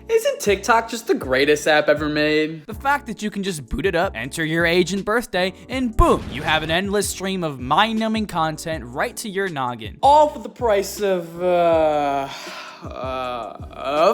Isn't TikTok just the greatest app ever made? The fact that you can just boot it up, enter your age and birthday, and boom, you have an endless stream of mind-numbing content right to your noggin. All for the price of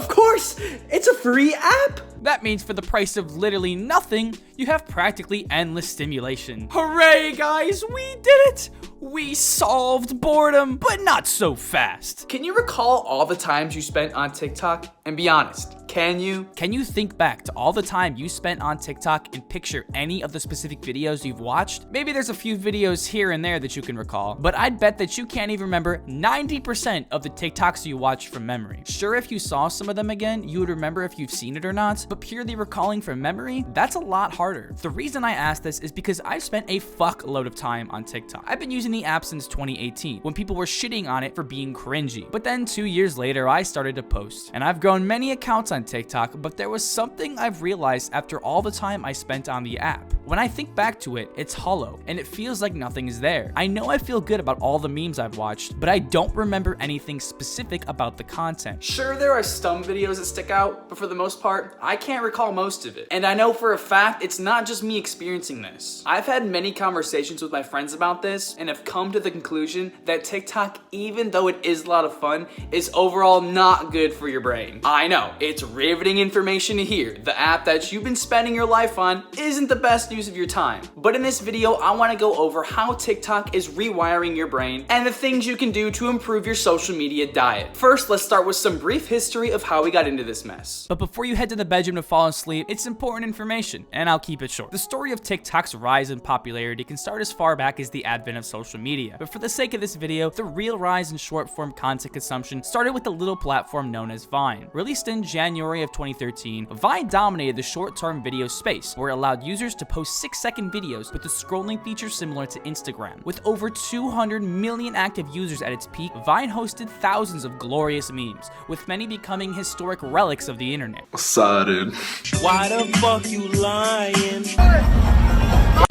course, it's a free app. That means for the price of literally nothing, you have practically endless stimulation. Hooray, guys, we did it! We solved boredom, but not so fast. Can you recall all the times you spent on TikTok? And be honest, can you? Can you think back to all the time you spent on TikTok and picture any of the specific videos you've watched? Maybe there's a few videos here and there that you can recall, but I'd bet that you can't even remember 90% of the TikToks you watched from memory. Sure, if you saw some of them again, you would remember if you've seen it or not, but purely recalling from memory, that's a lot harder. The reason I ask this is because I've spent a fuckload of time on TikTok. I've been using the app since 2018, when people were shitting on it for being cringy. But then 2 years later, I started to post, and I've grown many accounts on TikTok, but there was something I've realized after all the time I spent on the app. When I think back to it, it's hollow, and it feels like nothing is there. I know I feel good about all the memes I've watched, but I don't remember anything specific about the content. Sure, there are some videos that stick out, but for the most part, I can't recall most of it. And I know for a fact, it's not just me experiencing this. I've had many conversations with my friends about this, and have come to the conclusion that TikTok, even though it is a lot of fun, is overall not good for your brain. I know, it's riveting information to hear. The app that you've been spending your life on isn't the best use of your time. But in this video, I want to go over how TikTok is rewiring your brain and the things you can do to improve your social media diet. First, let's start with some brief history of how we got into this mess. But before you head to the bedroom to fall asleep, it's important information, and I'll keep it short. The story of TikTok's rise in popularity can start as far back as the advent of social media. But for the sake of this video, the real rise in short-form content consumption started with the little platform known as Vine. Released in January of 2013, Vine dominated the short-term video space, where it allowed users to post 6-second videos with a scrolling feature similar to Instagram. With over 200 million active users at its peak, Vine hosted thousands of glorious memes, with many becoming historic relics of the internet. Excited. Why the fuck you lying?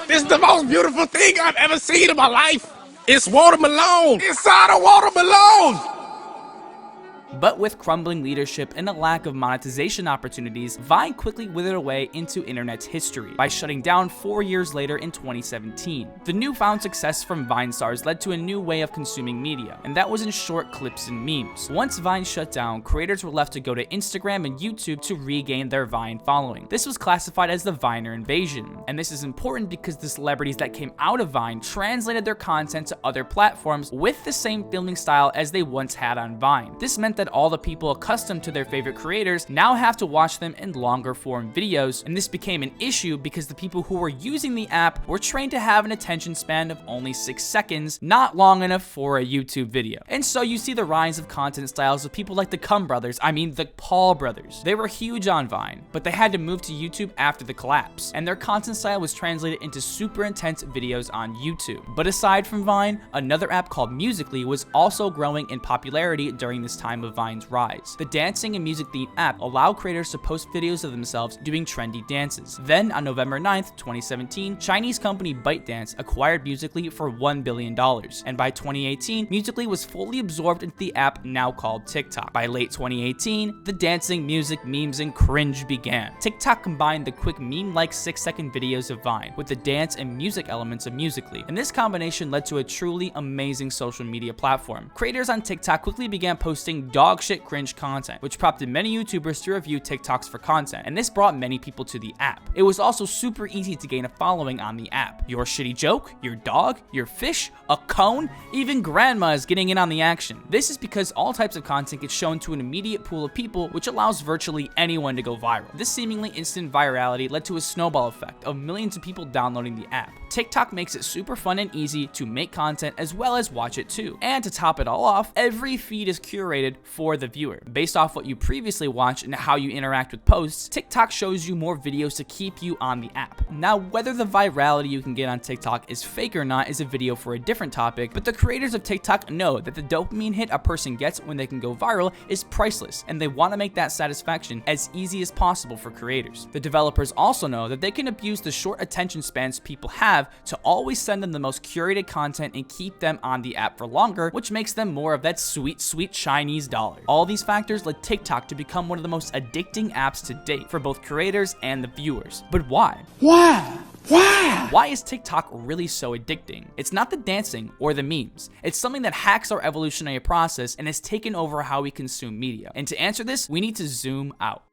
This is the most beautiful thing I've ever seen in my life. It's watermelon inside a watermelon. But with crumbling leadership and a lack of monetization opportunities, Vine quickly withered away into internet's history by shutting down 4 years later in 2017. The newfound success from Vine stars led to a new way of consuming media, and that was in short clips and memes. Once Vine shut down, creators were left to go to Instagram and YouTube to regain their Vine following. This was classified as the Viner invasion, and this is important because the celebrities that came out of Vine translated their content to other platforms with the same filming style as they once had on Vine. This meant that all the people accustomed to their favorite creators now have to watch them in longer form videos, and this became an issue because the people who were using the app were trained to have an attention span of only 6 seconds, not long enough for a YouTube video. And so you see the rise of content styles of people like the the Paul brothers. They were huge on Vine, but they had to move to YouTube after the collapse, and their content style was translated into super intense videos on YouTube. But aside from Vine, another app called Musical.ly was also growing in popularity during this time of Vine's rise. The dancing and music themed app allowed creators to post videos of themselves doing trendy dances. Then on November 9th, 2017, Chinese company ByteDance acquired Musical.ly for $1 billion. And by 2018, Musical.ly was fully absorbed into the app now called TikTok. By late 2018, the dancing, music, memes, and cringe began. TikTok combined the quick meme-like 6-second videos of Vine with the dance and music elements of Musical.ly. And this combination led to a truly amazing social media platform. Creators on TikTok quickly began posting dog shit cringe content, which prompted many YouTubers to review TikToks for content, and this brought many people to the app. It was also super easy to gain a following on the app. Your shitty joke, your dog, your fish, a cone, even grandma is getting in on the action. This is because all types of content gets shown to an immediate pool of people, which allows virtually anyone to go viral. This seemingly instant virality led to a snowball effect of millions of people downloading the app. TikTok makes it super fun and easy to make content as well as watch it too. And to top it all off, every feed is curated for the viewer. Based off what you previously watched and how you interact with posts, TikTok shows you more videos to keep you on the app. Now, whether the virality you can get on TikTok is fake or not is a video for a different topic, but the creators of TikTok know that the dopamine hit a person gets when they can go viral is priceless, and they want to make that satisfaction as easy as possible for creators. The developers also know that they can abuse the short attention spans people have to always send them the most curated content and keep them on the app for longer, which makes them more of that sweet, sweet Chinese dog All these factors led TikTok to become one of the most addicting apps to date for both creators and the viewers. But why? Why is TikTok really so addicting? It's not the dancing or the memes. It's something that hacks our evolutionary process and has taken over how we consume media. And to answer this, we need to zoom out.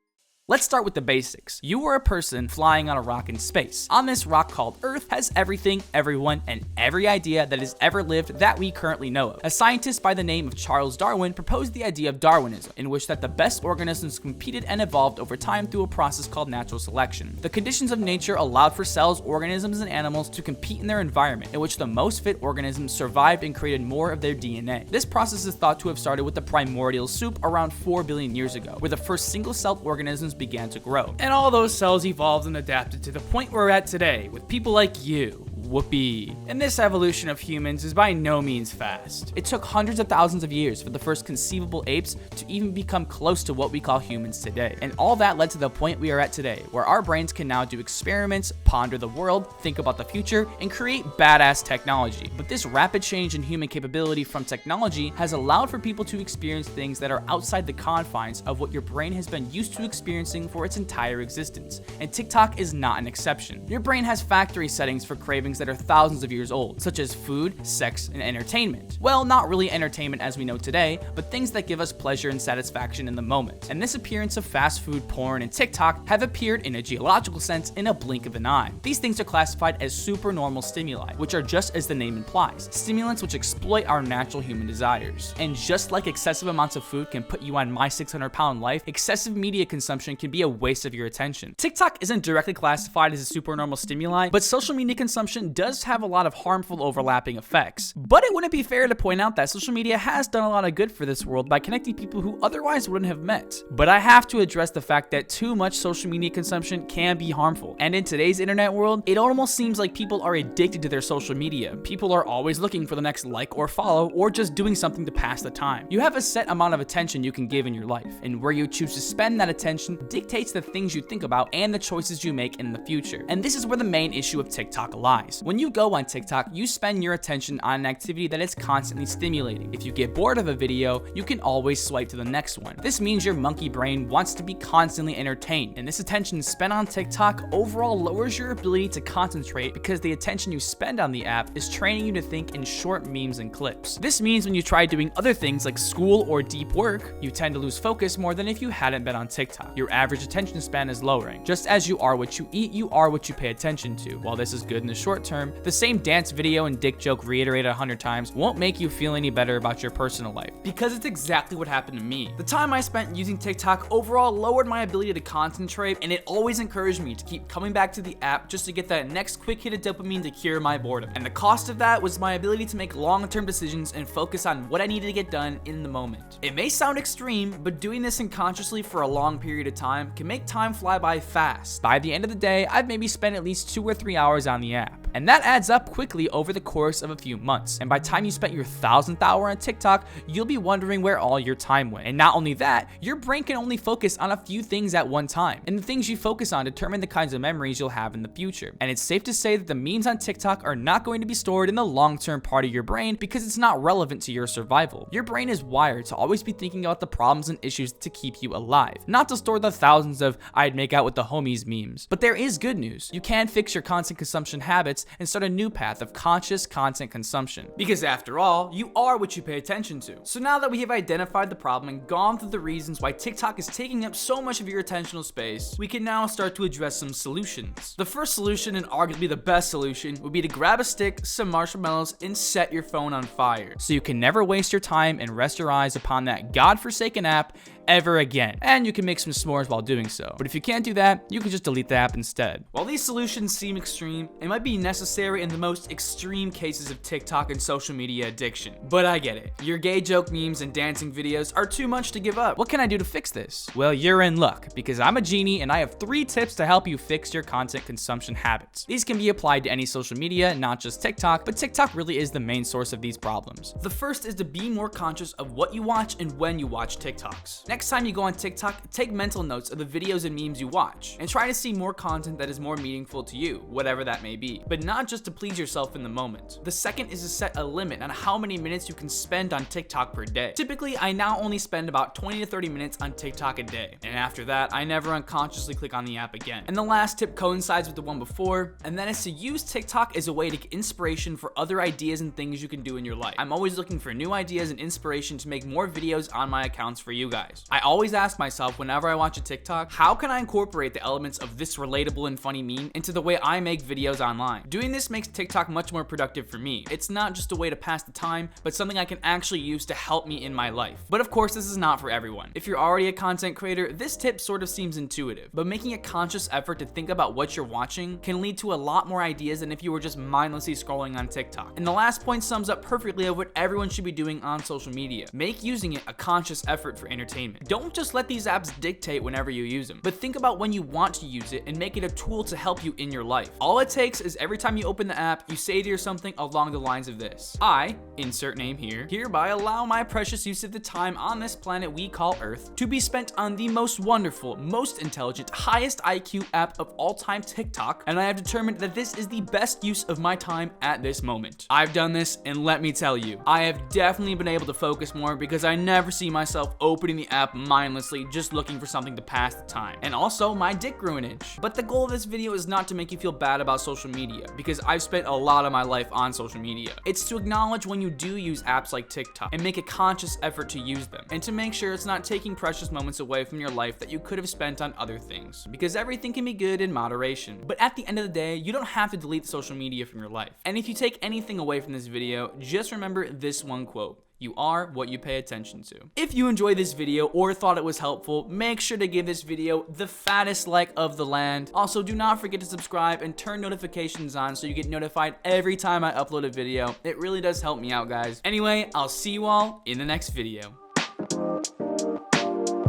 Let's start with the basics. You are a person flying on a rock in space. On this rock called Earth has everything, everyone, and every idea that has ever lived that we currently know of. A scientist by the name of Charles Darwin proposed the idea of Darwinism, in which that the best organisms competed and evolved over time through a process called natural selection. The conditions of nature allowed for cells, organisms, and animals to compete in their environment, in which the most fit organisms survived and created more of their DNA. This process is thought to have started with the primordial soup around 4 billion years ago, where the first single-celled organisms began to grow. And all those cells evolved and adapted to the point we're at today, with people like you. Whoopee. And this evolution of humans is by no means fast. It took hundreds of thousands of years for the first conceivable apes to even become close to what we call humans today. And all that led to the point we are at today, where our brains can now do experiments, ponder the world, think about the future, and create badass technology. But this rapid change in human capability from technology has allowed for people to experience things that are outside the confines of what your brain has been used to experiencing for its entire existence. And TikTok is not an exception. Your brain has factory settings for cravings that are thousands of years old, such as food, sex, and entertainment. Well, not really entertainment as we know today, but things that give us pleasure and satisfaction in the moment. And this appearance of fast food, porn, and TikTok have appeared in a geological sense in a blink of an eye. These things are classified as supernormal stimuli, which are just as the name implies, stimulants which exploit our natural human desires. And just like excessive amounts of food can put you on my 600-pound life, excessive media consumption can be a waste of your attention. TikTok isn't directly classified as a supernormal stimuli, but social media consumption does have a lot of harmful overlapping effects. But it wouldn't be fair to point out that social media has done a lot of good for this world by connecting people who otherwise wouldn't have met. But I have to address the fact that too much social media consumption can be harmful. And in today's internet world, it almost seems like people are addicted to their social media. People are always looking for the next like or follow, or just doing something to pass the time. You have a set amount of attention you can give in your life, and where you choose to spend that attention dictates the things you think about and the choices you make in the future. And this is where the main issue of TikTok lies. When you go on TikTok, you spend your attention on an activity that is constantly stimulating. If you get bored of a video, you can always swipe to the next one. This means your monkey brain wants to be constantly entertained, and this attention spent on TikTok overall lowers your ability to concentrate because the attention you spend on the app is training you to think in short memes and clips. This means when you try doing other things like school or deep work, you tend to lose focus more than if you hadn't been on TikTok. Your average attention span is lowering. Just as you are what you eat, you are what you pay attention to. While this is good in the short term, the same dance video and dick joke reiterated 100 times won't make you feel any better about your personal life, because it's exactly what happened to me. The time I spent using TikTok overall lowered my ability to concentrate, and it always encouraged me to keep coming back to the app just to get that next quick hit of dopamine to cure my boredom. And the cost of that was my ability to make long-term decisions and focus on what I needed to get done in the moment. It may sound extreme, but doing this unconsciously for a long period of time can make time fly by fast. By the end of the day, I've maybe spent at least 2 or 3 hours on the app. And that adds up quickly over the course of a few months. And by the time you spent your 1000th hour on TikTok, you'll be wondering where all your time went. And not only that, your brain can only focus on a few things at one time. And the things you focus on determine the kinds of memories you'll have in the future. And it's safe to say that the memes on TikTok are not going to be stored in the long-term part of your brain because it's not relevant to your survival. Your brain is wired to always be thinking about the problems and issues to keep you alive, not to store the thousands of "I'd make out with the homies" memes. But there is good news. You can fix your content consumption habits and start a new path of conscious content consumption. Because after all, you are what you pay attention to. So now that we have identified the problem and gone through the reasons why TikTok is taking up so much of your attentional space, we can now start to address some solutions. The first solution, and arguably the best solution, would be to grab a stick, some marshmallows, and set your phone on fire, so you can never waste your time and rest your eyes upon that godforsaken app ever again. And you can make some s'mores while doing so. But if you can't do that, you can just delete the app instead. While these solutions seem extreme, it might be necessary in the most extreme cases of TikTok and social media addiction. But I get it. Your gay joke memes and dancing videos are too much to give up. What can I do to fix this? Well, you're in luck, because I'm a genie and I have 3 tips to help you fix your content consumption habits. These can be applied to any social media, not just TikTok, but TikTok really is the main source of these problems. The first is to be more conscious of what you watch and when you watch TikToks. next time you go on TikTok, take mental notes of the videos and memes you watch, and try to see more content that is more meaningful to you, whatever that may be, but not just to please yourself in the moment. The second is to set a limit on how many minutes you can spend on TikTok per day. Typically, I now only spend about 20 to 30 minutes on TikTok a day, and after that, I never unconsciously click on the app again. And the last tip coincides with the one before, and that is to use TikTok as a way to get inspiration for other ideas and things you can do in your life. I'm always looking for new ideas and inspiration to make more videos on my accounts for you guys. I always ask myself whenever I watch a TikTok, how can I incorporate the elements of this relatable and funny meme into the way I make videos online? Doing this makes TikTok much more productive for me. It's not just a way to pass the time, but something I can actually use to help me in my life. But of course, this is not for everyone. If you're already a content creator, this tip sort of seems intuitive, but making a conscious effort to think about what you're watching can lead to a lot more ideas than if you were just mindlessly scrolling on TikTok. And the last point sums up perfectly of what everyone should be doing on social media. Make using it a conscious effort for entertainment. Don't just let these apps dictate whenever you use them, but think about when you want to use it and make it a tool to help you in your life. All it takes is every time you open the app, you say to yourself something along the lines of this: I, insert name here, hereby allow my precious use of the time on this planet we call Earth to be spent on the most wonderful, most intelligent, highest IQ app of all time, TikTok, and I have determined that this is the best use of my time at this moment. I've done this, and let me tell you, I have definitely been able to focus more because I never see myself opening the app mindlessly just looking for something to pass the time. And also, my dick grew an inch. But the goal of this video is not to make you feel bad about social media, because I've spent a lot of my life on social media. It's to acknowledge when you do use apps like TikTok and make a conscious effort to use them, and to make sure it's not taking precious moments away from your life that you could have spent on other things, because everything can be good in moderation. But at the end of the day, you don't have to delete social media from your life. And if you take anything away from this video, just remember this one quote: you are what you pay attention to. If you enjoyed this video or thought it was helpful, make sure to give this video the fattest like of the land. Also, do not forget to subscribe and turn notifications on so you get notified every time I upload a video. It really does help me out, guys. Anyway, I'll see you all in the next video.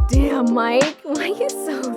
Damn, Mike, why are you so